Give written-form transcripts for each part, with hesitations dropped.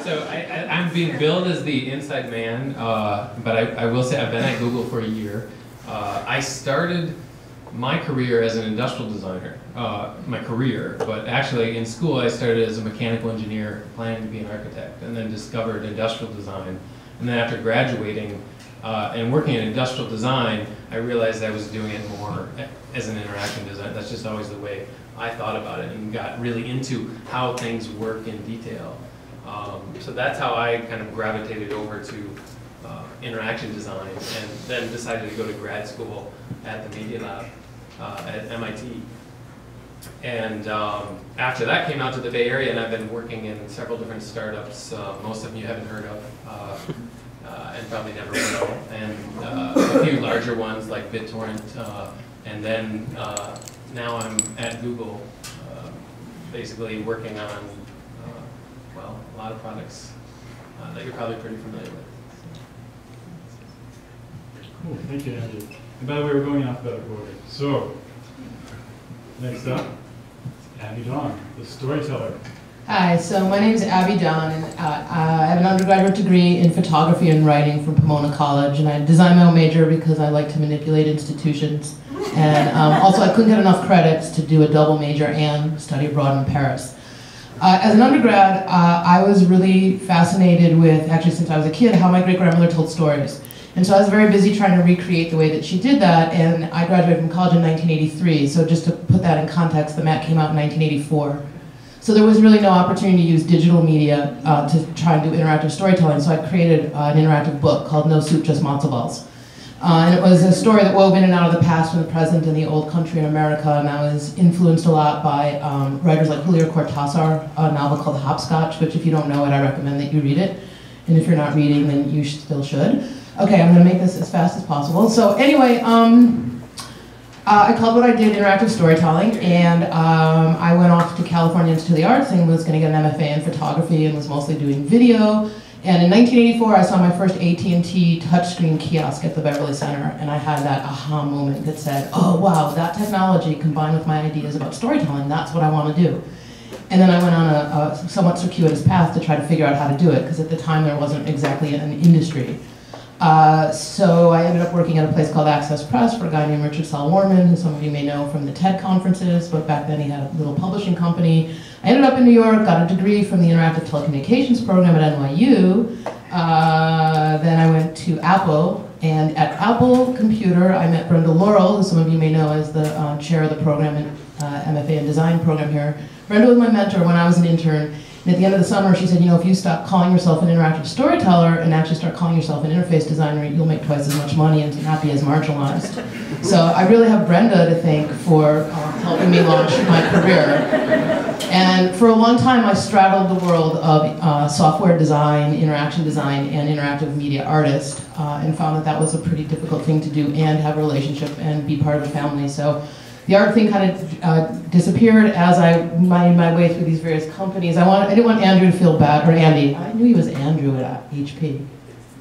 So I'm being billed as the inside man, but I will say I've been at Google for a year. I started my career as an industrial designer, but actually in school I started as a mechanical engineer planning to be an architect, and then discovered industrial design. And then after graduating and working in industrial design, I realized I was doing it more as an interaction design. That's just always the way I thought about it, and got really into how things work in detail. So that's how I kind of gravitated over to interaction design, and then decided to go to grad school at the Media Lab at MIT. And after that, came out to the Bay Area, and I've been working in several different startups. Most of them you haven't heard of, and probably never will. And a few larger ones like BitTorrent, and then now I'm at Google, basically working on well, a lot of products that you're probably pretty familiar with. Cool, thank you, Andy. And by the way, we're going in alphabetical order. So, next up, Abbe Dawn, the storyteller. Hi, so my name is Abbe Dawn, and I have an undergraduate degree in photography and writing from Pomona College, and I designed my own major because I like to manipulate institutions. And also I couldn't get enough credits to do a double major and study abroad in Paris. As an undergrad, I was really fascinated with, actually since I was a kid, how my great-grandmother told stories. And so I was very busy trying to recreate the way that she did that, and I graduated from college in 1983, so just to put that in context, the Mac came out in 1984. So there was really no opportunity to use digital media to try and do interactive storytelling, so I created an interactive book called No Soup, Just Matzo Balls. And it was a story that wove in and out of the past and the present and the old country in America, and I was influenced a lot by writers like Julio Cortázar, a novel called Hopscotch, which if you don't know it, I recommend that you read it. And if you're not reading, then you still should. Okay, I'm gonna make this as fast as possible. So anyway, I called what I did interactive storytelling, and I went off to California Institute of the Arts and was gonna get an MFA in photography and was mostly doing video. And in 1984, I saw my first AT&T touchscreen kiosk at the Beverly Center, and I had that aha moment that said, oh wow, that technology combined with my ideas about storytelling, that's what I want to do. And then I went on a somewhat circuitous path to try to figure out how to do it, because at the time there wasn't exactly an industry. So I ended up working at a place called Access Press for a guy named Richard Saul-Warman, who some of you may know from the TED conferences, but back then he had a little publishing company. I ended up in New York, got a degree from the Interactive Telecommunications program at NYU. Then I went to Apple, and at Apple Computer I met Brenda Laurel, who some of you may know as the chair of the program and MFA in design program here. Brenda was my mentor when I was an intern. And at the end of the summer, she said, you know, if you stop calling yourself an interactive storyteller and actually start calling yourself an interface designer, you'll make twice as much money and not be as marginalized. So I really have Brenda to thank for helping me launch my career. And for a long time, I straddled the world of software design, interaction design, and interactive media artist, and found that that was a pretty difficult thing to do and have a relationship and be part of a family. So the art thing kind of disappeared as I made my way through these various companies. I didn't want Andrew to feel bad, or Andy. I knew he was Andrew at HP.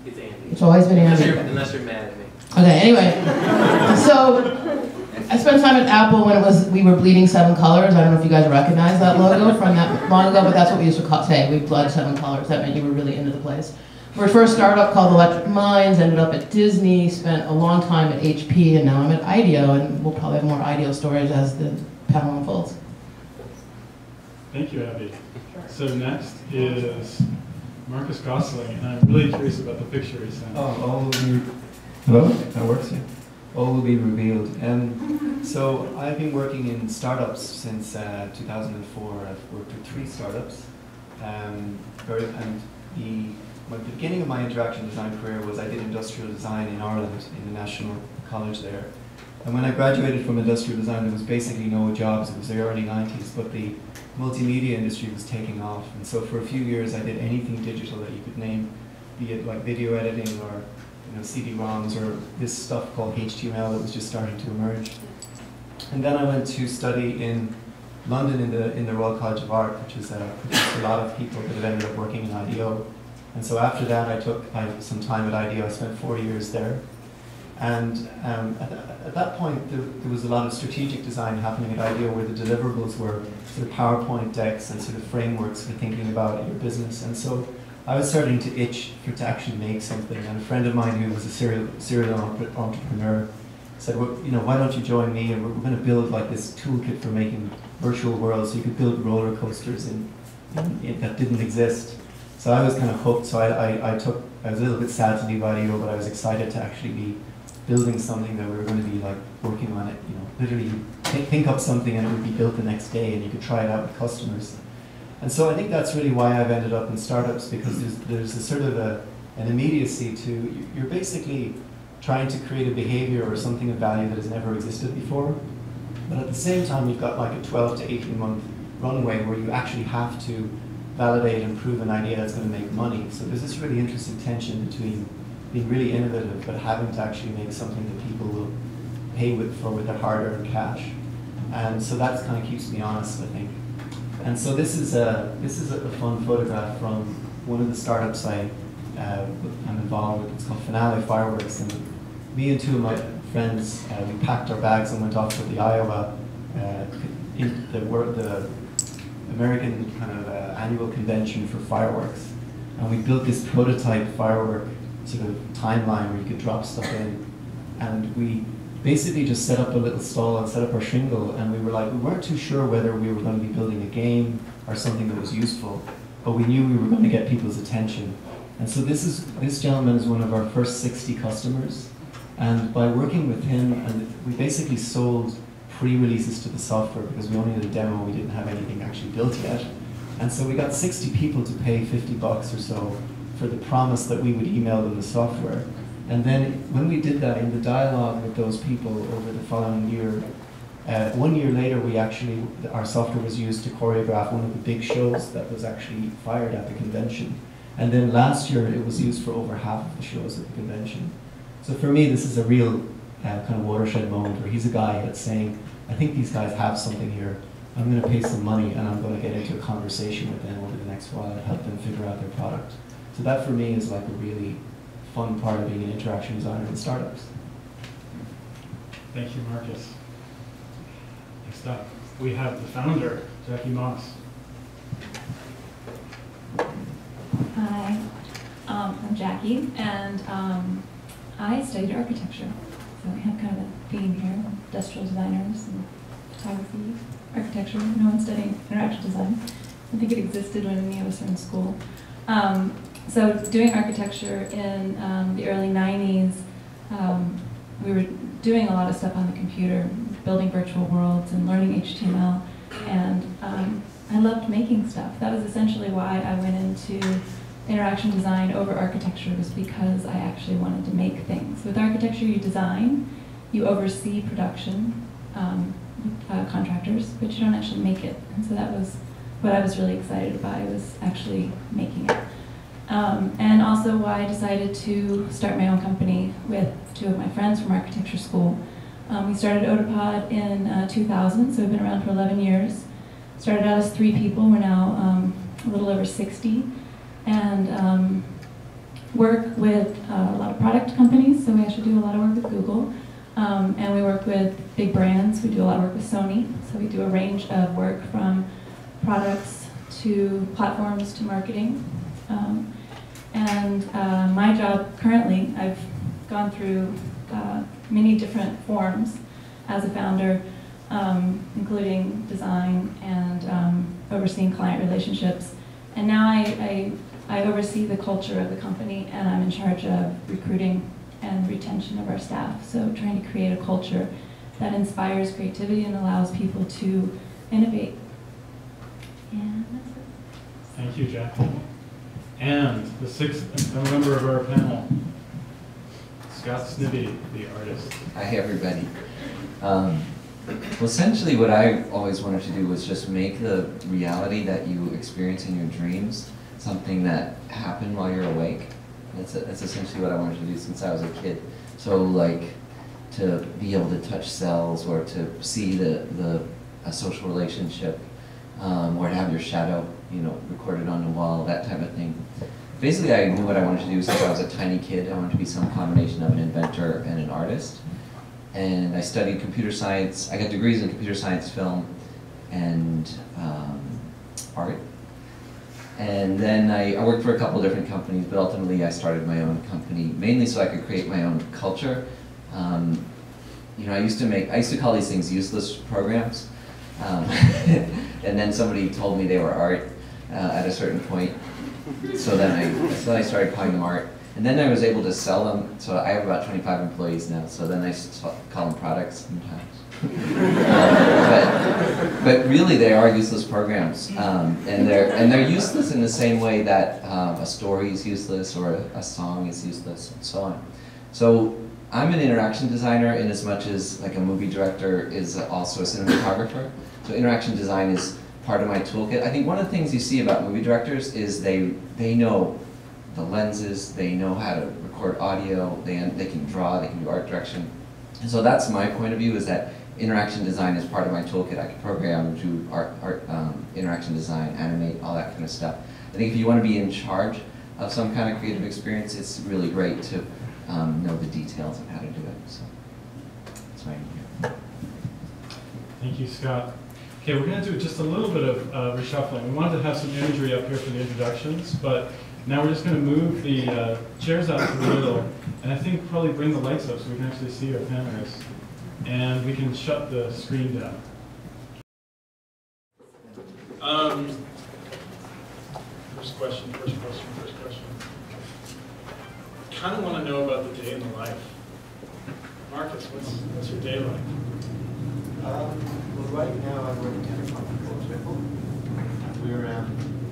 It's Andy. It's always been Andy. Unless you're mad at me. Okay, anyway. So I spent time at Apple when we were bleeding 7 colors. I don't know if you guys recognize that logo from that long ago, but that's what we used to say. We bled 7 colors. That meant you were really into the place. Our first startup called Electric Minds, ended up at Disney, spent a long time at HP, and now I'm at IDEO, and we'll probably have more IDEO stories as the panel unfolds. Thank you, Abbe. So next is Marcus Gosling, and I'm really curious about the picture he sent. Oh, all will be... Hello? That works, yeah. All will be revealed. So I've been working in startups since 2004. I've worked with 3 startups. The beginning of my interaction design career was I did industrial design in Ireland in the National College there. And when I graduated from industrial design, there was basically no jobs. It was the early 90s, but the multimedia industry was taking off. And so for a few years, I did anything digital that you could name, be it like video editing or CD-ROMs or this stuff called HTML that was just starting to emerge. And then I went to study in London in the Royal College of Art, which has produced a lot of people that have ended up working in IDEO. And so after that, I took some time at IDEO. I spent 4 years there. And at that point, there was a lot of strategic design happening at IDEO where the deliverables were sort of PowerPoint decks and sort of frameworks for thinking about your business. And so I was starting to itch to actually make something, and a friend of mine who was a serial entrepreneur said, well, you know, why don't you join me, and we're going to build like this toolkit for making virtual worlds, so you could build roller coasters that didn't exist. So I was kind of hooked. So I was a little bit sad to leave IDEO, but I was excited to actually be building something that we were going to be like working on it. You know, literally think up something and it would be built the next day, and you could try it out with customers. And so I think that's really why I've ended up in startups, because there's a sort of an immediacy to, you're basically trying to create a behavior or something of value that has never existed before. But at the same time, you've got like a 12 to 18 month runway where you actually have to validate and prove an idea that's going to make money. So there's this really interesting tension between being really innovative but having to actually make something that people will pay for with their hard-earned cash. And so that kind of keeps me honest, I think. And so this is a fun photograph from one of the startups I'm involved with. It's called Finale Fireworks, and me and two of my friends, we packed our bags and went off to the Iowa, the American kind of annual convention for fireworks, and we built this prototype firework sort of timeline where you could drop stuff in, and we basically just set up a little stall and set up our shingle, and we weren't too sure whether we were going to be building a game or something that was useful, but we knew we were going to get people's attention. And so this gentleman is one of our first 60 customers, and by working with him, and we basically sold pre-releases to the software because we only had a demo, we didn't have anything actually built yet. And so we got 60 people to pay $50 or so for the promise that we would email them the software. And then when we did that, in the dialogue with those people over the following year, 1 year later, our software was used to choreograph one of the big shows that was actually fired at the convention. And then last year, it was used for over half of the shows at the convention. So for me, this is a real kind of watershed moment where he's a guy that's saying, I think these guys have something here. I'm going to pay some money, and I'm going to get into a conversation with them over the next while and help them figure out their product. So that for me is like a really fun part of being an interaction designer in startups. Thank you, Marcus. Next up, we have the founder, Jacquie Moss. Hi, I'm Jacquie, and I studied architecture. So we have kind of a theme here, industrial designers and photography, architecture. No one's studying interaction design. I think it existed when any of us were in school. So doing architecture in the early 90s, we were doing a lot of stuff on the computer, building virtual worlds and learning HTML, and I loved making stuff. That was essentially why I went into interaction design over architecture, was because I actually wanted to make things. With architecture, you design, you oversee production, contractors, but you don't actually make it. And so that was what I was really excited about, was actually making it. And also why I decided to start my own company with two of my friends from architecture school. We started Odopod in 2000, so we've been around for 11 years. Started out as 3 people, we're now a little over 60. And work with a lot of product companies, so we actually do a lot of work with Google. And we work with big brands. We do a lot of work with Sony, so we do a range of work from products to platforms to marketing. My job currently, I've gone through many different forms as a founder, including design and overseeing client relationships. And now I oversee the culture of the company, and I'm in charge of recruiting and retention of our staff. So trying to create a culture that inspires creativity and allows people to innovate. And that's it. Thank you, Jacquie. And the 6th member of our panel, Scott Snibbe, the artist. Hi, everybody. Well, essentially what I always wanted to do was just make the reality that you experience in your dreams something that happened while you're awake. That's essentially what I wanted to do since I was a kid. So like to be able to touch cells, or to see a social relationship, or to have your shadow, recorded on the wall, that type of thing. Basically, I knew what I wanted to do since I was a tiny kid. I wanted to be some combination of an inventor and an artist. And I studied computer science. I got degrees in computer science, film, and art. And then I worked for a couple different companies, but ultimately I started my own company, mainly so I could create my own culture. You know, I used to call these things useless programs. And then somebody told me they were art at a certain point. So then I started calling them art. And then I was able to sell them. So I have about 25 employees now. So then I call them products sometimes. But really they are useless programs. And they're useless in the same way that a story is useless or a song is useless and so on. So I'm an interaction designer in as much as like a movie director is also a cinematographer. So interaction design is part of my toolkit. I think one of the things you see about movie directors is they know the lenses, they know how to record audio, they can draw, they can do art direction. And so that's my point of view, is that interaction design is part of my toolkit. I can program, do interaction design, animate, all that kind of stuff. I think if you want to be in charge of some kind of creative experience, it's really great to know the details of how to do it. So that's why I'm here. Thank you, Scott. Okay, we're going to do just a little bit of reshuffling. We wanted to have some imagery up here for the introductions, but now we're just going to move the chairs out to the middle, and I think probably bring the lights up so we can actually see our panelists, and we can shut the screen down. First question. Kind of want to know about the day in the life. Marcus, what's your day like? Well, right now I'm working at a company called Rypple.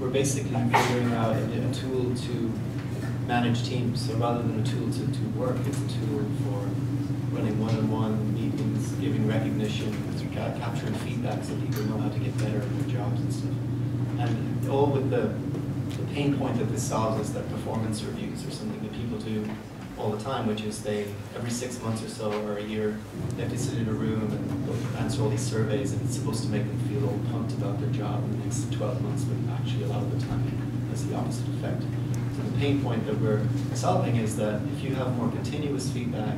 We're basically figuring out a tool to manage teams. So rather than a tool to work, it's a tool for running one-on-one meetings, giving recognition, capturing feedback so people know how to get better at their jobs and stuff. And all with the pain point that this solves is that performance reviews are something that people do all the time, which is every 6 months or so or a year, they have to sit in a room and answer all these surveys, and it's supposed to make them feel all pumped about their job in the next 12 months, but actually a lot of the time it has the opposite effect. So the pain point that we're solving is that if you have more continuous feedback,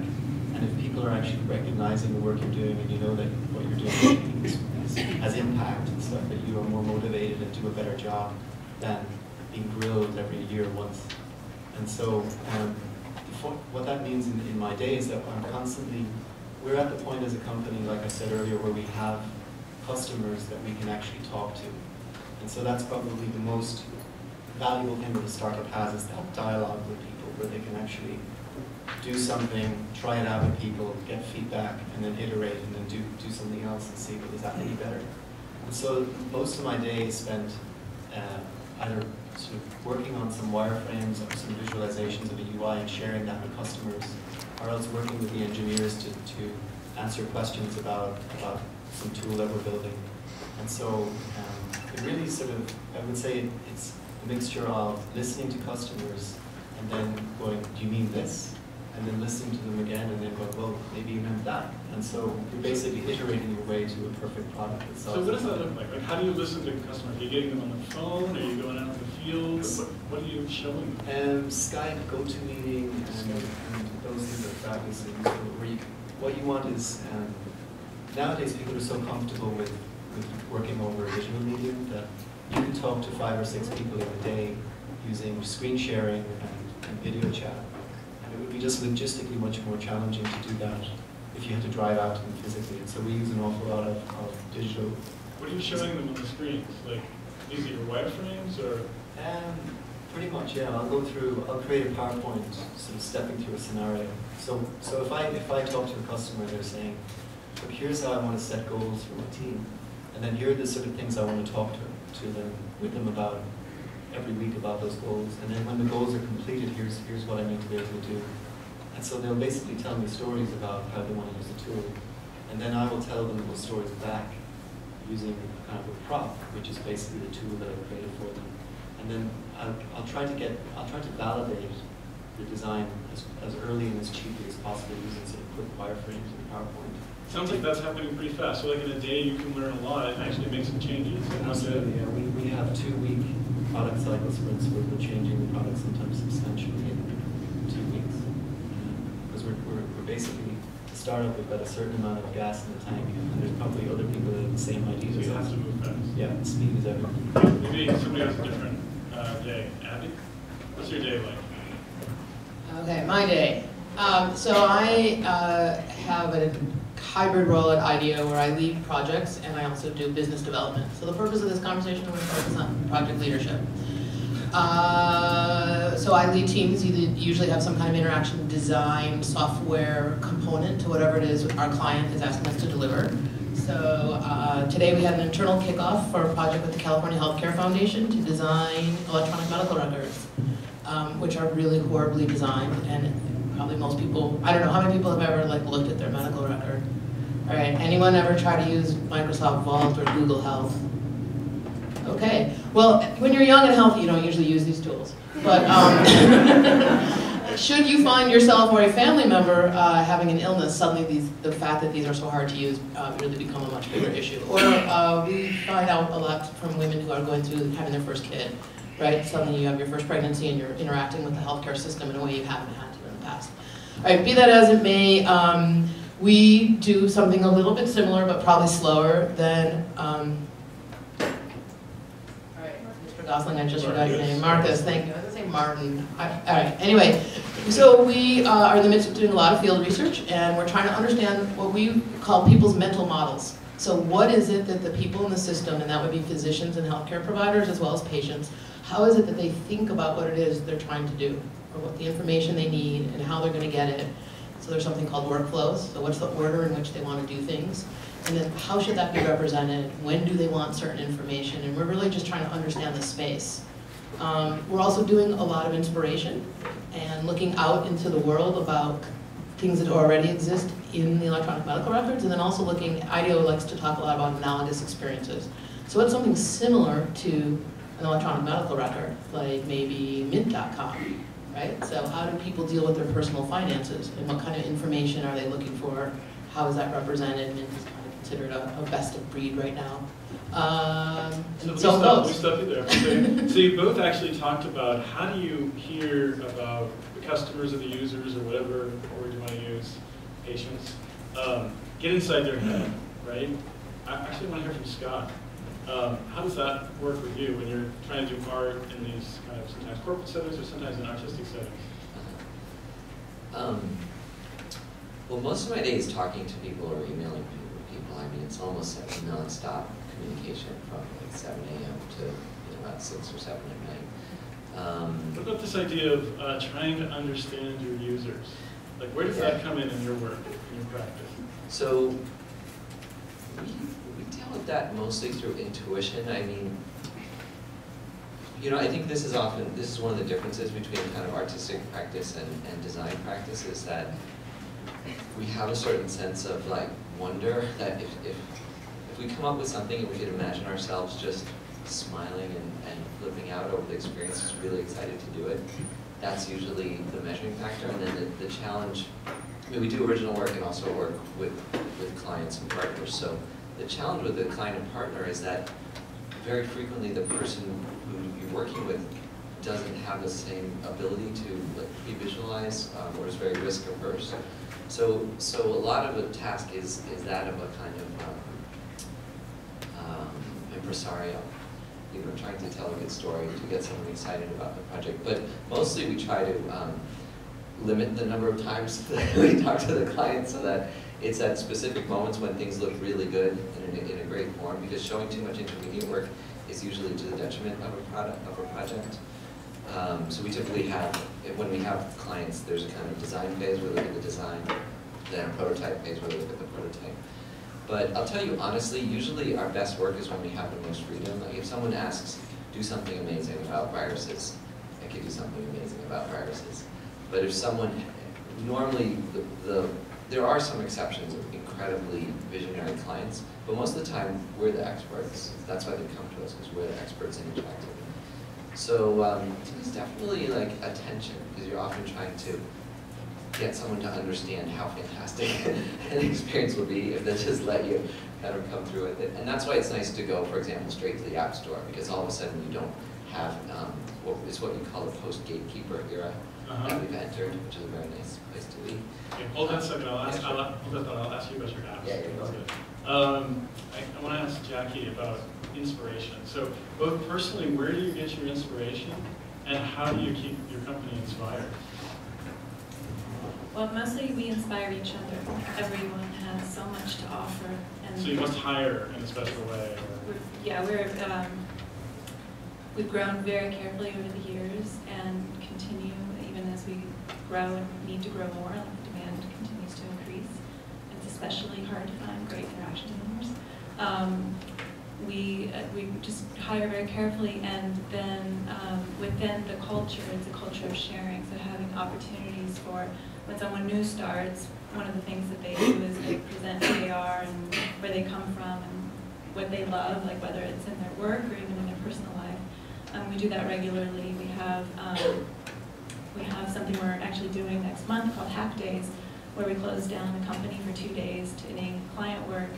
and if people are actually recognizing the work you're doing, and you know that what you're doing has impact and stuff, that you are more motivated and do a better job than being grilled every year once. And so what that means in my day is that we're at the point as a company, like I said earlier, where we have customers that we can actually talk to. And so that's probably the most valuable thing that a startup has, is that dialogue with people, where they can actually do something, try it out with people, get feedback, and then iterate, and then do something else and see, well, is that any better? And so most of my day is spent either sort of working on some wireframes or some visualizations of a UI and sharing that with customers, or else working with the engineers to answer questions about some tool that we're building. And so it really sort of, I would say it's a mixture of listening to customers and then going, do you mean this? And then listening to them again and then going, well, maybe you meant that. And so you're basically iterating your way to a perfect product itself. So what does that look like? Like, how do you listen to customers? Are you getting them on the phone? Are you going out in the field? What are you showing them? Skype, GoToMeeting, and those things are fabulous. So what you want is, nowadays people are so comfortable with working over a visual medium that you can talk to 5 or 6 people in a day using screen sharing and video chat. It would be just logistically much more challenging to do that if you had to drive out to them physically. And so we use an awful lot of digital. What are you showing them on the screens? Like, these are your wireframes, or? Pretty much, yeah. I'll create a PowerPoint, sort of stepping through a scenario. So if I talk to a customer, they're saying, look, here's how I want to set goals for my team, and then here are the sort of things I want to talk with them about every week about those goals, and then when the goals are completed, here's what I need to be able to do. And so they'll basically tell me stories about how they want to use the tool, and then I will tell them those stories back using kind of a prop, which is basically the tool that I created for them. And then I'll try to validate the design as early and as cheaply as possible using sort of quick wireframes and PowerPoint. Sounds like that's happening pretty fast. So like in a day you can learn a lot and actually make some changes. Absolutely, yeah. We have 2-week product cycle sprints where we're changing the product sometimes substantially in 2 weeks. Because we're basically a startup, we've got a certain amount of gas in the tank, and there's probably other people that have the same ideas. So you have to move fast. Yeah, speed is everything. Maybe somebody has a different day. Abby, what's your day like? Okay, my day. So I have a hybrid role at IDEO where I lead projects and I also do business development. So the purpose of this conversation is to focus on project leadership. So I lead teams, usually have some kind of interaction design software component to whatever it is our client is asking us to deliver. So today we had an internal kickoff for a project with the California Healthcare Foundation to design electronic medical records, which are really horribly designed, and probably most people, I don't know how many people have ever looked at their medical record. All right, anyone ever try to use Microsoft Vault or Google Health? Okay, well, when you're young and healthy, you don't usually use these tools. But should you find yourself or a family member having an illness, suddenly the fact that these are so hard to use really become a much bigger issue. Or we find out a lot from women who are going through having their first kid, right? Suddenly you have your first pregnancy and you're interacting with the healthcare system in a way you haven't had to in the past. All right, be that as it may, we do something a little bit similar but probably slower than Gosling, I just forgot your name. Marcus, thank you. I was going to say Martin. All right, anyway, so we are in the midst of doing a lot of field research, and we're trying to understand what we call people's mental models. So what is it that the people in the system, and that would be physicians and healthcare providers as well as patients, how is it that they think about what it is they're trying to do, or what the information they need, and how they're going to get it? So there's something called workflows. So what's the order in which they want to do things? And then how should that be represented? When do they want certain information? And we're really just trying to understand the space. We're also doing a lot of inspiration and looking out into the world about things that already exist in the electronic medical records, and then also looking, IDEO likes to talk a lot about analogous experiences. So it's something similar to an electronic medical record, like maybe mint.com, right? So how do people deal with their personal finances, and what kind of information are they looking for? How is that represented? Mint is kind of considered a best of breed right now. We stopped you there. So you both actually talked about how do you hear about the customers or the users or whatever word you want to use, patients, get inside their head, right? I actually want to hear from Scott. How does that work with you when you're trying to do art in these kind of sometimes corporate settings or sometimes in artistic settings? Well, most of my day is talking to people or emailing people. I mean, it's almost like non-stop communication from like 7 a.m. to about 6 or 7 at night. What about this idea of trying to understand your users? Like, where does that come in your work, in your practice? So we deal with that mostly through intuition. I mean, I think this is one of the differences between kind of artistic practice and design practice is that we have a certain sense of like wonder that if we come up with something and we can imagine ourselves just smiling and flipping out over the experience, just really excited to do it, that's usually the measuring factor. And then the challenge, we do original work and also work with clients and partners. So the challenge with the client and partner is that very frequently the person who you're working with doesn't have the same ability to pre-visualize or is very risk averse. So a lot of the task is that of a kind of impresario, trying to tell a good story to get someone excited about the project. But mostly we try to limit the number of times that we talk to the client so that it's at specific moments when things look really good in a great form, because showing too much intermediate work is usually to the detriment of a project. So we typically have, when we have clients, there's a kind of design phase where they look at the design, then a prototype phase where they look at the prototype. But I'll tell you honestly, usually our best work is when we have the most freedom. Like if someone asks, do something amazing about viruses, I could do something amazing about viruses. But if someone, normally there are some exceptions of incredibly visionary clients, but most of the time we're the experts. That's why they come to us, because we're the experts in interactive. So it's definitely like attention, because you're often trying to get someone to understand how fantastic an experience will be if they just let you kind of come through with it. And that's why it's nice to go, for example, straight to the App Store, because all of a sudden you don't have what you call the post-gatekeeper era that we've entered, which is a very nice place to be. Okay, hold on a second. I'll ask you about your apps. Yeah, you're That's welcome. good. I want to ask Jacquie about inspiration. So both personally, where do you get your inspiration, and how do you keep your company inspired? Well, mostly we inspire each other. Everyone has so much to offer. And so you must hire in a special way. We've grown very carefully over the years and continue even as we grow and need to grow more. Like the demand continues to increase. It's especially hard to find great interaction designers. We just hire very carefully, and then within the culture, it's a culture of sharing. So having opportunities for when someone new starts, one of the things that they do is they present who they are and where they come from and what they love, like whether it's in their work or even in their personal life. We do that regularly. We have something we're actually doing next month called Hack Days, where we close down the company for 2 days to any client work,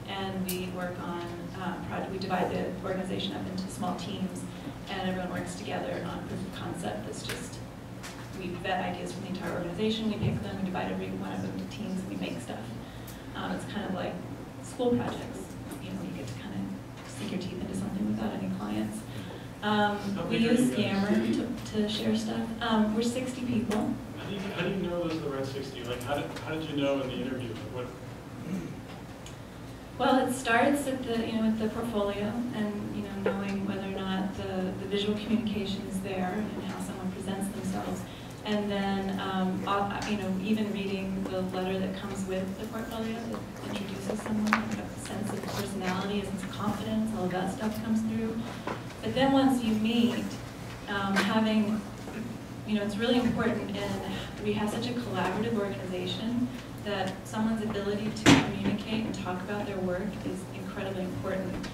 and we work on we divide the organization up into small teams, and everyone works together on proof of concept. That's just, we vet ideas from the entire organization, we pick them, we divide every one of them into teams, and we make stuff. It's kind of like school projects. You know, you get to kind of sink your teeth into something without any clients. We use Scammer to share stuff. We're 60 people. How do you know those are the right 60? Like, how did you know in the interview? What? Well, it starts at the with the portfolio and knowing whether or not the visual communication is there and how someone presents themselves, and then even reading the letter that comes with the portfolio that introduces someone, like a sense of personality, a sense of confidence, all of that stuff comes through. But then once you meet, having it's really important, and we have such a collaborative organization that someone's ability to communicate and talk about their work is incredibly important.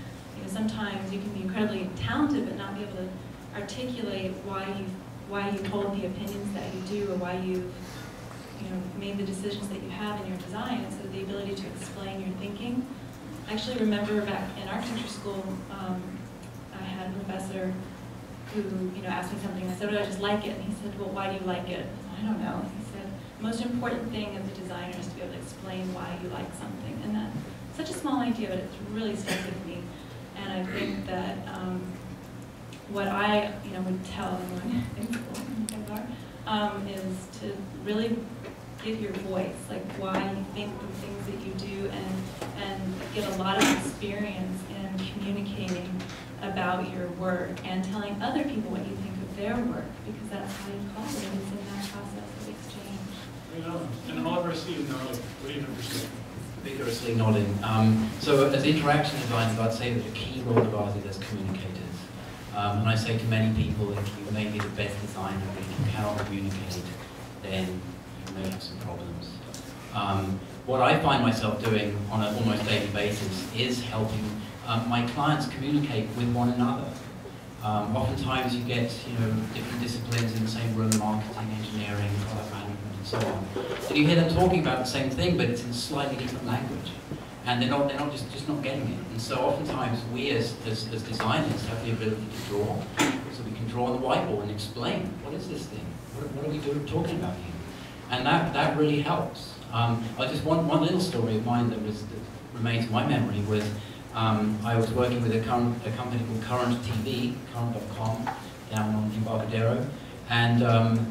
Sometimes you can be incredibly talented but not be able to articulate why you hold the opinions that you do, or why you've made the decisions that you have in your design. And so the ability to explain your thinking. I actually remember back in architecture school, I had a professor who asked me something. I said, "Oh, I just like it." And he said, "Well, why do you like it?" I said, "I don't know." He said, "The most important thing as a designer is to be able to explain why you like something." And that's such a small idea, but it's really stuck with me. And I think that what I would tell anyone in school is to really give your voice, like why you think the things that you do, and get a lot of experience in communicating about your work and telling other people what you think of their work, because that's how you collaborate. It's in that process of exchange. And Oliver, Steve, what do you think? Vigorously nodding. So as interaction designers, I'd say that the key role of ours is as communicators. And I say to many people, if you may be the best designer, but if you cannot communicate, then you may have some problems. What I find myself doing on an almost daily basis is helping my clients communicate with one another. Oftentimes you get different disciplines in the same room: marketing, engineering, product management, and so on. And you hear them talking about the same thing, but it's in a slightly different language, and they're not just not getting it. And so oftentimes we as designers have the ability to draw, so we can draw on the whiteboard and explain, what is this thing? What are we talking about here? And that really helps. Just one little story of mine that remains in my memory was, I was working with a company called Current.com down on Embarcadero, and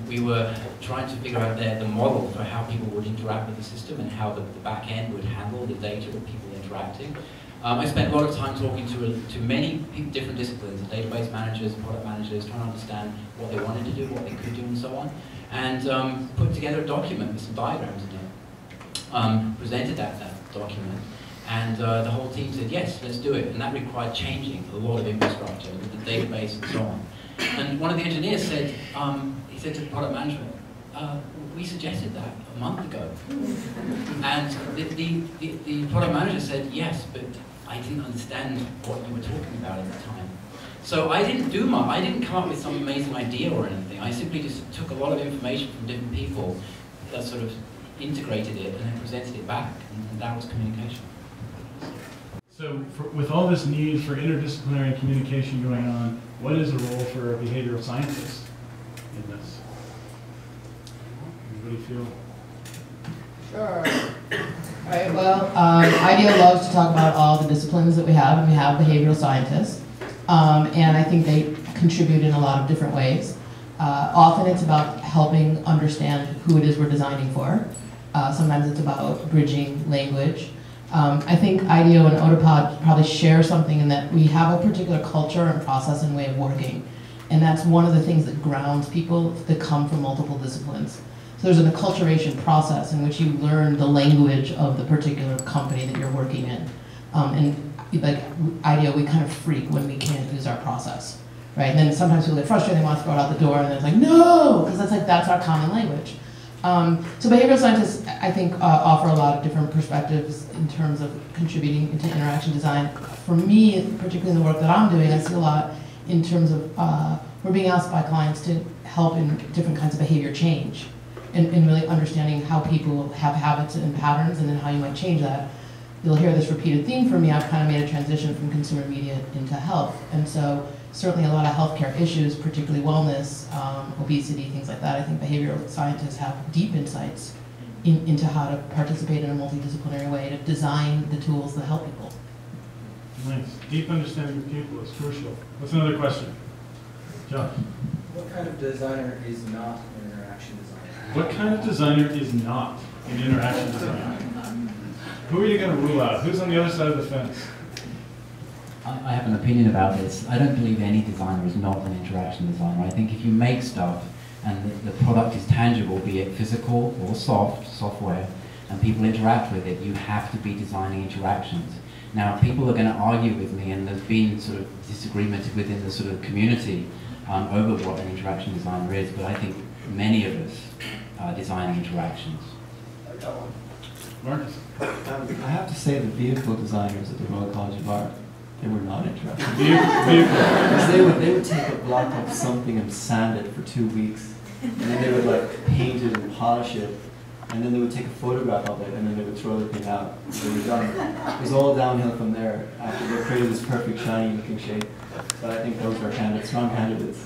we were trying to figure out the model for how people would interact with the system and how the back end would handle the data of people interacting. I spent a lot of time talking to many different disciplines, database managers, product managers, trying to understand what they wanted to do, what they could do, and so on, and put together a document with some diagrams in it. Presented that document. And the whole team said, yes, let's do it. And that required changing a lot of infrastructure, with the database and so on. And one of the engineers said, he said to the product management, we suggested that a month ago. And the product manager said, yes, but I didn't understand what you were talking about at the time. So I didn't do much. I didn't come up with some amazing idea or anything. I simply just took a lot of information from different people, sort of integrated it, and then presented it back. And that was communication. So with all this need for interdisciplinary communication going on, what is the role for a behavioral scientist in this? Anybody feel? Sure. Right, well, IDEO loves to talk about all the disciplines that we have, and we have behavioral scientists, and I think they contribute in a lot of different ways. Often it's about helping understand who it is we're designing for. Sometimes it's about bridging language. I think IDEO and Odopod probably share something in that we have a particular culture and process and way of working, and that's one of the things that grounds people that come from multiple disciplines. So there's an acculturation process in which you learn the language of the particular company that you're working in. And like IDEO, we kind of freak when we can't use our process, right? And then sometimes people get frustrated, they want to throw it out the door, and then it's like, no, because that's our common language. So behavioral scientists, I think, offer a lot of different perspectives in terms of contributing into interaction design. For me, particularly in the work that I'm doing, I see a lot in terms of, we're being asked by clients to help in different kinds of behavior change. And really understanding how people have habits and patterns, and then how you might change that. You'll hear this repeated theme from me. I've kind of made a transition from consumer media into health, and so certainly a lot of healthcare issues, particularly wellness, obesity, things like that. I think behavioral scientists have deep insights into how to participate in a multidisciplinary way to design the tools that help people. Nice. Deep understanding of people is crucial. What's another question? Josh. What kind of designer is not an interaction designer? What kind of designer is not an interaction designer? Who are you going to rule out? Who's on the other side of the fence? I have an opinion about this. I don't believe any designer is not an interaction designer. I think if you make stuff and the product is tangible, be it physical or software, and people interact with it, you have to be designing interactions. Now, people are going to argue with me, and there's been sort of disagreement within the sort of community over what an interaction designer is, but I think many of us are designing interactions. Marcus? I have to say the vehicle designers at the Royal College of Art, they were not interested. Vehicle. They would take a block of something and sand it for 2 weeks, and then they would like paint it and polish it, and then they would take a photograph of it, and then they would throw the thing out. They were done. It was all downhill from there after they created this perfect shiny looking shape. So I think those are strong candidates.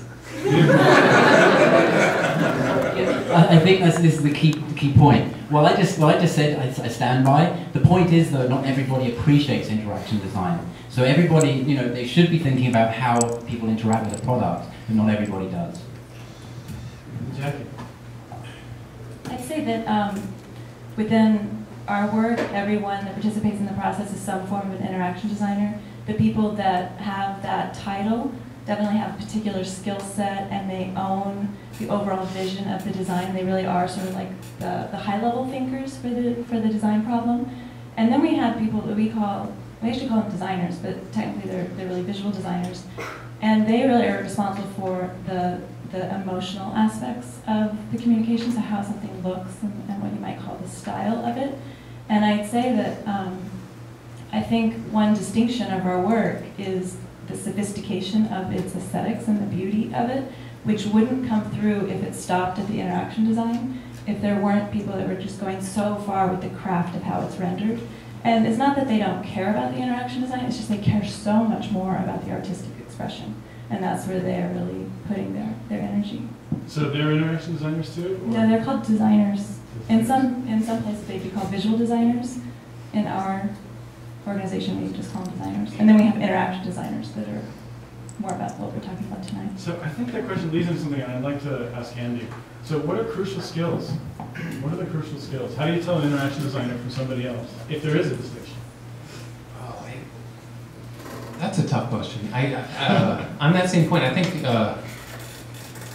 I think this is the key point. Well, I just said I stand by. The point is, though, not everybody appreciates interaction design. So everybody, they should be thinking about how people interact with a product, but not everybody does. Jacquie? I'd say that within our work, everyone that participates in the process is some form of an interaction designer. The people that have that title definitely have a particular skill set, and they own the overall vision of the design. They really are sort of like the high-level thinkers for the design problem. And then we have people that we actually call them designers, but technically they're really visual designers. And they really are responsible for the emotional aspects of the communication, so how something looks and what you might call the style of it. And I'd say that I think one distinction of our work is the sophistication of its aesthetics and the beauty of it, which wouldn't come through if it stopped at the interaction design, if there weren't people that were just going so far with the craft of how it's rendered. And it's not that they don't care about the interaction design, it's just they care so much more about the artistic expression. And that's where they're really putting their energy. So they're interaction designers too? Or? No, they're called designers. In some places they'd be called visual designers. In our organization we just call them designers. And then we have interaction designers that are more about what we're talking about tonight. So I think that question leads into something I'd like to ask Andy. So what are crucial skills? What are the crucial skills? How do you tell an interaction designer from somebody else, if there is a distinction? That's a tough question. On that same point, I think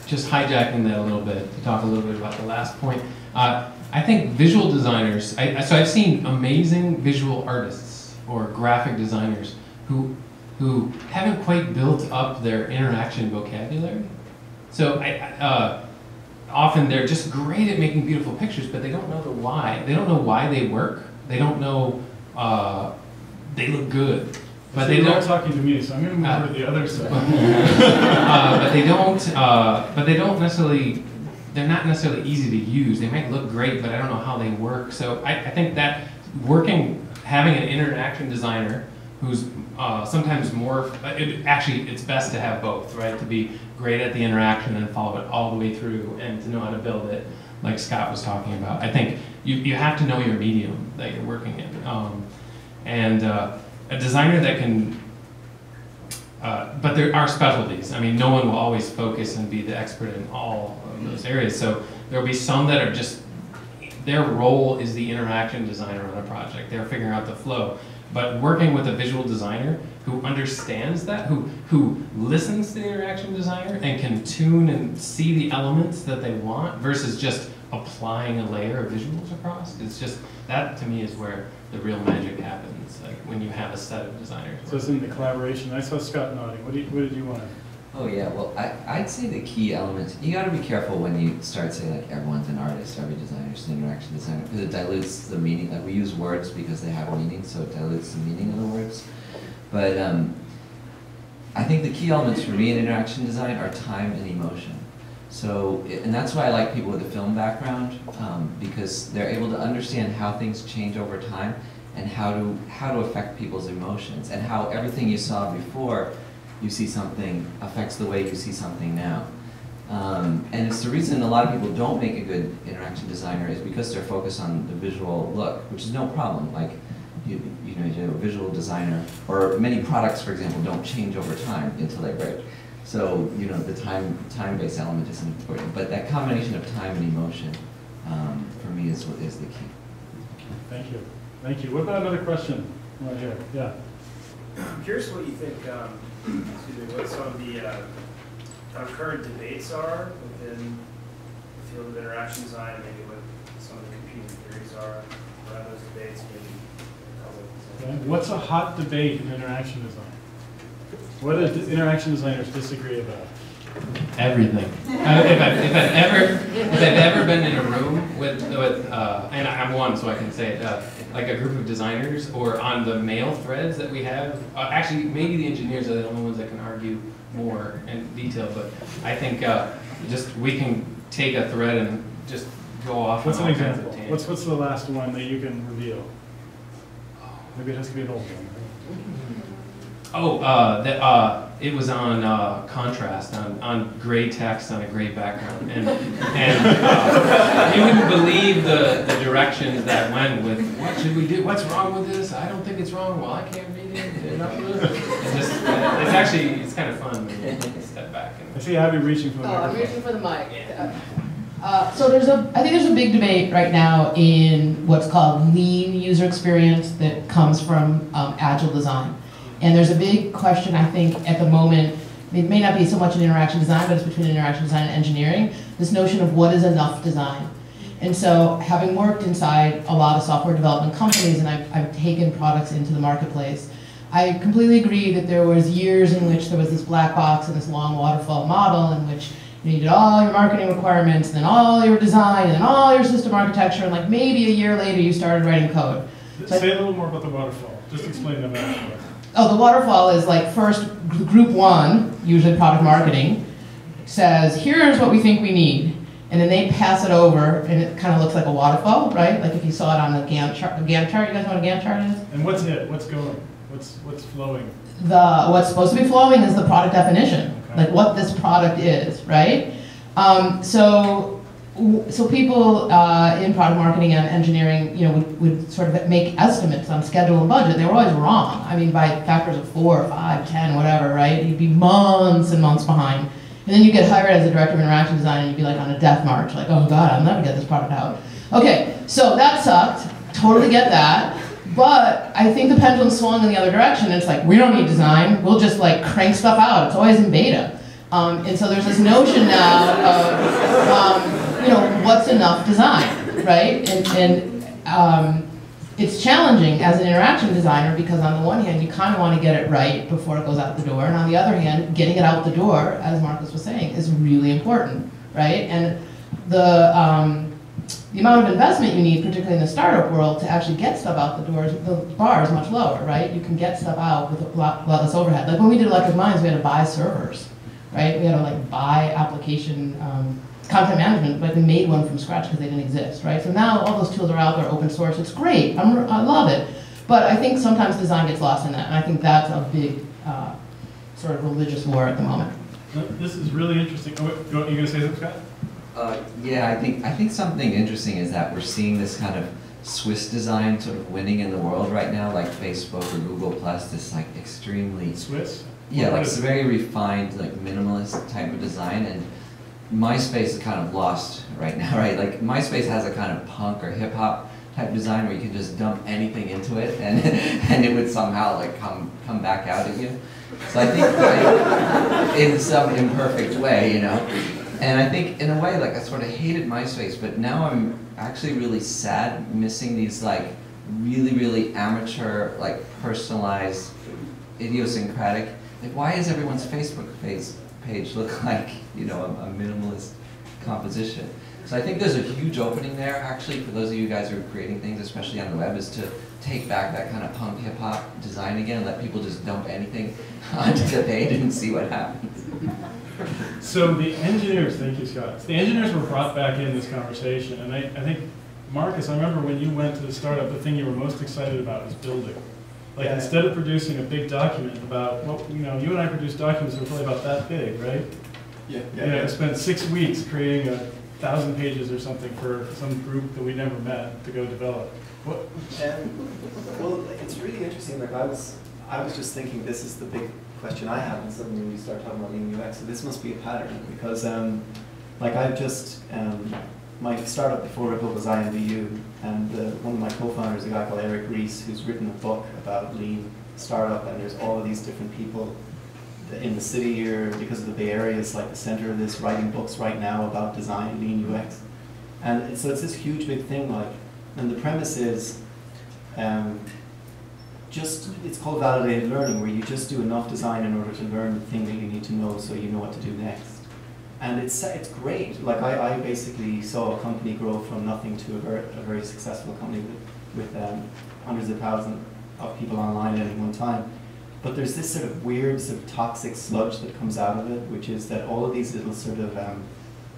just hijacking that a little bit to talk a little bit about the last point. I think visual designers. So I've seen amazing visual artists or graphic designers who haven't quite built up their interaction vocabulary. So often they're just great at making beautiful pictures, but they don't know the why. They don't know why they work. They don't know they look good. But so they're talking to me, so I'm going to move over to the other side. But they don't necessarily. They're not necessarily easy to use. They might look great, but I don't know how they work. So I think that having an interaction designer who's sometimes more. It's best to have both, right? To be great at the interaction and follow it all the way through, and to know how to build it. like Scott was talking about. I think you have to know your medium that you're working in. And a designer that can, but there are specialties. I mean, no one will always focus and be the expert in all of those areas. So there will be some that are just, their role is the interaction designer on a project. They're figuring out the flow. But working with a visual designer who understands that, who listens to the interaction designer and can tune and see the elements that they want versus just applying a layer of visuals across. It's just, that to me is where the real magic happens, like when you have a set of designers. So it's in the collaboration. I saw Scott nodding. What did you want to? Oh yeah, well I'd say the key element, you gotta be careful when you start saying like everyone's an artist, every designer's an interaction designer, because it dilutes the meaning. Like we use words because they have meaning, so it dilutes the meaning of the words. But I think the key elements for me in interaction design are time and emotion. So, and that's why I like people with a film background, because they're able to understand how things change over time and how to affect people's emotions, and how everything you saw before you see something affects the way you see something now. And it's the reason a lot of people don't make a good interaction designer is because they're focused on the visual look, which is no problem. Like, you know, a visual designer, or many products, for example, don't change over time until they break. So, you know, the time-based element is important. But that combination of time and emotion, for me, is what is the key. Thank you. Thank you. What about another question right here? Yeah. I'm curious what you think, what some of the kind of current debates are within the field of interaction design, maybe what some of the competing theories are around those debates, maybe a couple of examples. Okay. What's a hot debate in interaction design? What do interaction designers disagree about? Everything. If I've ever been in a room with and I'm one, so I can say it, like a group of designers, or on the mail threads that we have. Actually, maybe the engineers are the only ones that can argue more in detail. But I think just we can take a thread and just go off. What's an example? What's the last one that you can reveal? Maybe it has to be an old one. Oh, it was on contrast, on gray text on a gray background, and you wouldn't believe the directions that went with, what should we do? What's wrong with this? I don't think it's wrong. Well, I can't read it. It's kind of fun when you step back. I see Abbe reaching for the microphone. I'm reaching for the mic. So I think there's a big debate right now in what's called lean user experience that comes from agile design. And there's a big question, I think, at the moment. It may not be so much in interaction design, but it's between interaction design and engineering, this notion of what is enough design. And so, having worked inside a lot of software development companies, and I've taken products into the marketplace, I completely agree that there was years in which there was this black box and this long waterfall model in which you did all your marketing requirements, and then all your design, and then all your system architecture, and like maybe a year later you started writing code. So say a little more about the waterfall. Just explain the metaphor. Oh, the waterfall is like first group one, usually product marketing, says, here's what we think we need. And then they pass it over, and it kind of looks like a waterfall, right? Like if you saw it on the Gantt chart. You guys know what a Gantt chart is? And what's it? What's going? What's flowing? What's supposed to be flowing is the product definition, okay. Like what this product is, right? So people in product marketing and engineering, you know, would sort of make estimates on schedule and budget. They were always wrong. I mean, by factors of 4, 5, 10, whatever, right? You'd be months and months behind. And then you get hired as a director of interaction design, and you'd be like on a death march, like, oh God, I'll never get this product out. Okay, so that sucked. Totally get that. But I think the pendulum swung in the other direction. It's like, we don't need design. We'll just like crank stuff out. It's always in beta. And so there's this notion now of, you know, what's enough design, right? And it's challenging as an interaction designer because on the one hand, you kind of want to get it right before it goes out the door. And on the other hand, getting it out the door, as Marcus was saying, is really important, right? And the amount of investment you need, particularly in the startup world, to actually get stuff out the doors, the bar is much lower, right? You can get stuff out with a lot less overhead. Like when we did Electric Minds, we had to buy servers, right? We had to like buy application content management, like we made one from scratch because they didn't exist, right? So now all those tools are out there, open source. It's great. I love it. But I think sometimes design gets lost in that, and I think that's a big sort of religious war at the moment. This is really interesting. Oh, wait, you going to say something, Scott? Yeah, I think something interesting is that we're seeing this kind of Swiss design sort of winning in the world right now, like Facebook or Google Plus. This like extremely Swiss. Yeah, like it's very refined, like minimalist type of design, and MySpace is kind of lost right now, right? Like MySpace has a kind of punk or hip hop type design where you can just dump anything into it, and and it would somehow like come back out at you. So I think like, in some imperfect way, you know. And I think in a way, like I sort of hated MySpace, but now I'm actually really sad missing these like really amateur, like personalized, idiosyncratic. Like, why is everyone's Facebook page look like, you know, a minimalist composition? So I think there's a huge opening there, actually, for those of you guys who are creating things, especially on the web, is to take back that kind of punk hip-hop design again and let people just dump anything onto the page and see what happens. So the engineers, thank you, Scott. The engineers were brought back in this conversation, and I think, Marcus, I remember when you went to the startup, the thing you were most excited about was building. Like, yeah. Instead of producing a big document about, well, you know, you and I produce documents that are probably about that big, right? Yeah. I spent 6 weeks creating 1,000 pages or something for some group that we never met to go develop. What? Well, it's really interesting. Like I was just thinking, this is the big question I have, and suddenly when you start talking about lean UX, so this must be a pattern because, like I've just my startup before Rypple was IDEO, and one of my co-founders, a guy called Eric Rees, who's written a book about lean startup, and there's all of these different people in the city here, because of the Bay Area, is like the center of this, writing books right now about design, lean UX. And so it's this huge big thing, like, and the premise is it's called validated learning, where you just do enough design in order to learn the thing that you need to know so you know what to do next. And it's great. Like I basically saw a company grow from nothing to a very successful company with hundreds of thousands of people online at any one time. But there's this sort of weird, sort of toxic sludge that comes out of it, which is that all of these little sort of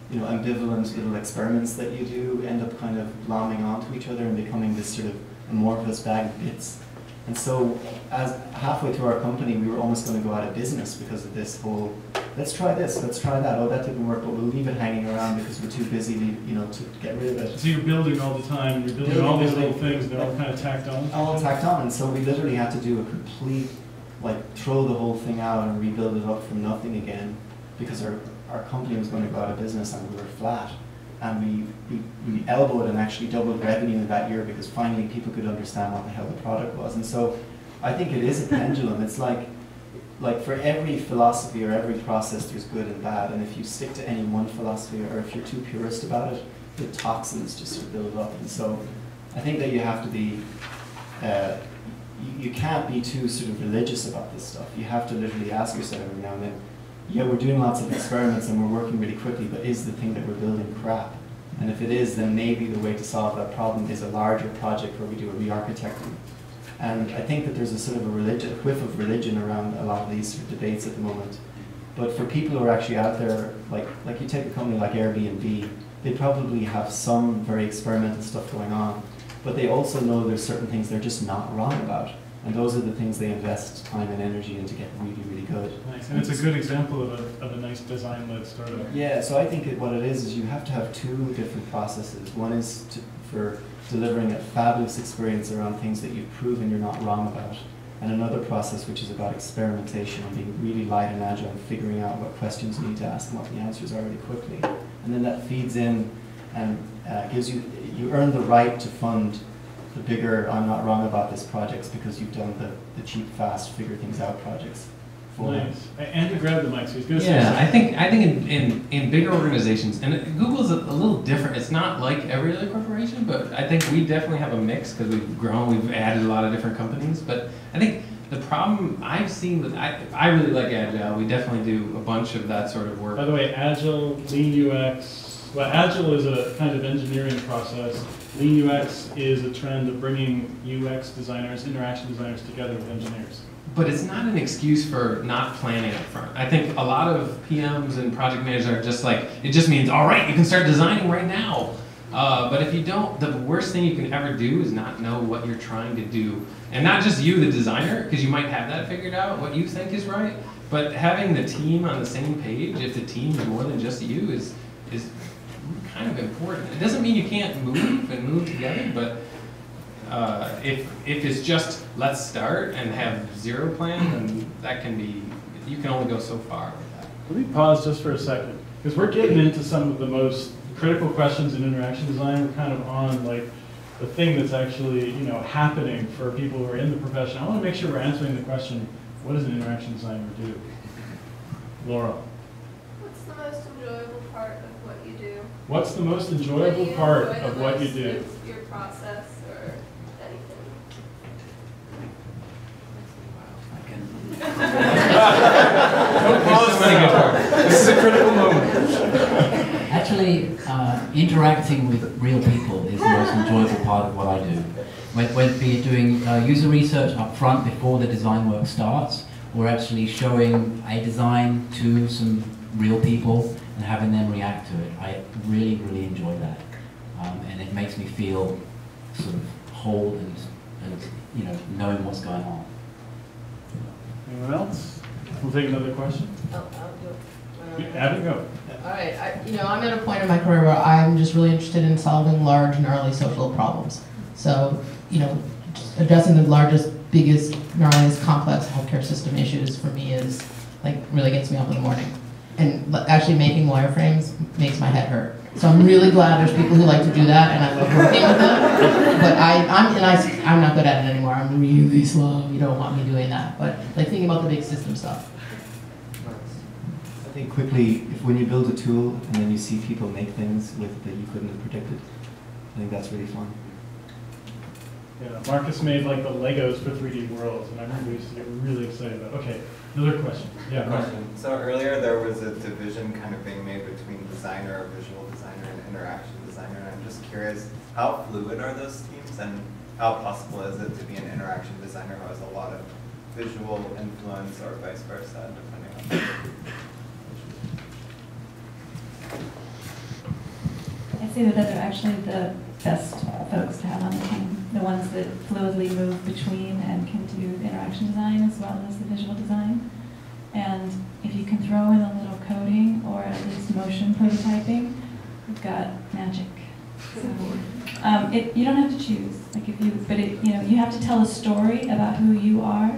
you know, ambivalent little experiments that you do end up kind of glomming onto each other and becoming this sort of amorphous bag of bits. And so, as halfway through our company, we were almost going to go out of business because of this whole, let's try this, let's try that, oh that didn't work, but we'll leave it hanging around because we're too busy, you know, to get rid of it. So you're building all the time, you're building all these little things, they're all kind of tacked on? All tacked on, and so we literally had to do a complete, like, throw the whole thing out and rebuild it up from nothing again, because our company was going to go out of business and we were flat. And we elbowed and actually doubled revenue in that year because finally people could understand what the hell the product was. And so I think it is a pendulum. It's like for every philosophy or every process there's good and bad. And if you stick to any one philosophy or if you're too purist about it, the toxins just sort of build up. And so I think that you have to be, you can't be too sort of religious about this stuff. You have to literally ask yourself every now and then, yeah, we're doing lots of experiments and we're working really quickly, but is the thing that we're building crap? And if it is, then maybe the way to solve that problem is a larger project where we do a re-architecting. And I think that there's a sort of a whiff of religion around a lot of these sort of debates at the moment. But for people who are actually out there, like you take a company like Airbnb, they probably have some very experimental stuff going on, but they also know there's certain things they're just not wrong about. And those are the things they invest time and energy in to get really, really good. Nice, and it's a good example of a nice design-led startup. Yeah, so I think what it is you have to have two different processes. One is for delivering a fabulous experience around things that you've proven you're not wrong about. And another process which is about experimentation and being really light and agile and figuring out what questions you need to ask and what the answers are really quickly. And then that feeds in and gives you earn the right to fund the bigger, I'm not wrong about this projects because you've done the cheap, fast, figure things out projects. Nice. And to grab the mic, so he's going to say I think in bigger organizations, and Google's a little different. It's not like every other corporation, but I think we definitely have a mix because we've grown, we've added a lot of different companies. But I think the problem I've seen with, I really like Agile. We definitely do a bunch of that sort of work. By the way, Agile, Lean UX, well, Agile is a kind of engineering process. Lean UX is a trend of bringing UX designers, interaction designers together with engineers. But it's not an excuse for not planning up front. I think a lot of PMs and project managers are just like, it just means, all right, you can start designing right now. But if you don't, the worst thing you can ever do is not know what you're trying to do. And not just you, the designer, because you might have that figured out, what you think is right, but having the team on the same page, if the team is more than just you, is kind of important. It doesn't mean you can't move together, but if it's just let's start and have zero plan, then that can be, you can only go so far with that. Let me pause just for a second, because we're getting into some of the most critical questions in interaction design. We're kind of on like the thing that's actually, you know, happening for people who are in the profession. I want to make sure we're answering the question, what does an interaction designer do? Laura. What's the most enjoyable part of what you do? What's the most enjoyable part of what you do? Your process or anything. This is a critical moment. Actually, interacting with real people is the most enjoyable part of what I do. Whether it be doing user research up front before the design work starts, or actually showing a design to some real people and having them react to it. I really, really enjoy that. And it makes me feel sort of whole and you know, knowing what's going on. Anyone else? We'll take another question. I'll do it. Abbe, go. All right, I'm at a point in my career where I'm just really interested in solving large and early social problems. So, just addressing the largest, biggest, gnarliest, complex healthcare system issues for me is, like, really gets me up in the morning. And actually making wireframes makes my head hurt. So I'm really glad there's people who like to do that, and I love working with them. But I'm not good at it anymore. I'm really slow. You don't want me doing that. But like thinking about the big system stuff. I think quickly, when you build a tool and then you see people make things with it that you couldn't have predicted, I think that's really fun. Yeah, Marcus made like the Legos for 3D worlds, and I remember we used to get really excited about. Okay, another question. Yeah. Question. So earlier there was a division kind of being made between designer, or visual designer, and interaction designer. And I'm just curious, how fluid are those teams, and how possible is it to be an interaction designer who has a lot of visual influence, or vice versa, depending on. I'd say that they're actually the best folks to have on the team. The ones that fluidly move between and can do the interaction design as well as the visual design. And if you can throw in a little coding or at least motion prototyping, you've got magic. So you don't have to choose. Like you have to tell a story about who you are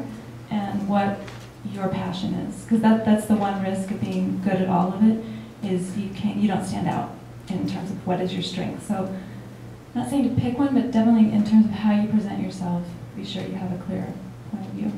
and what your passion is. Because that's the one risk of being good at all of it, is you don't stand out in terms of what is your strength. So, not saying to pick one, but definitely in terms of how you present yourself, be sure you have a clear point of view.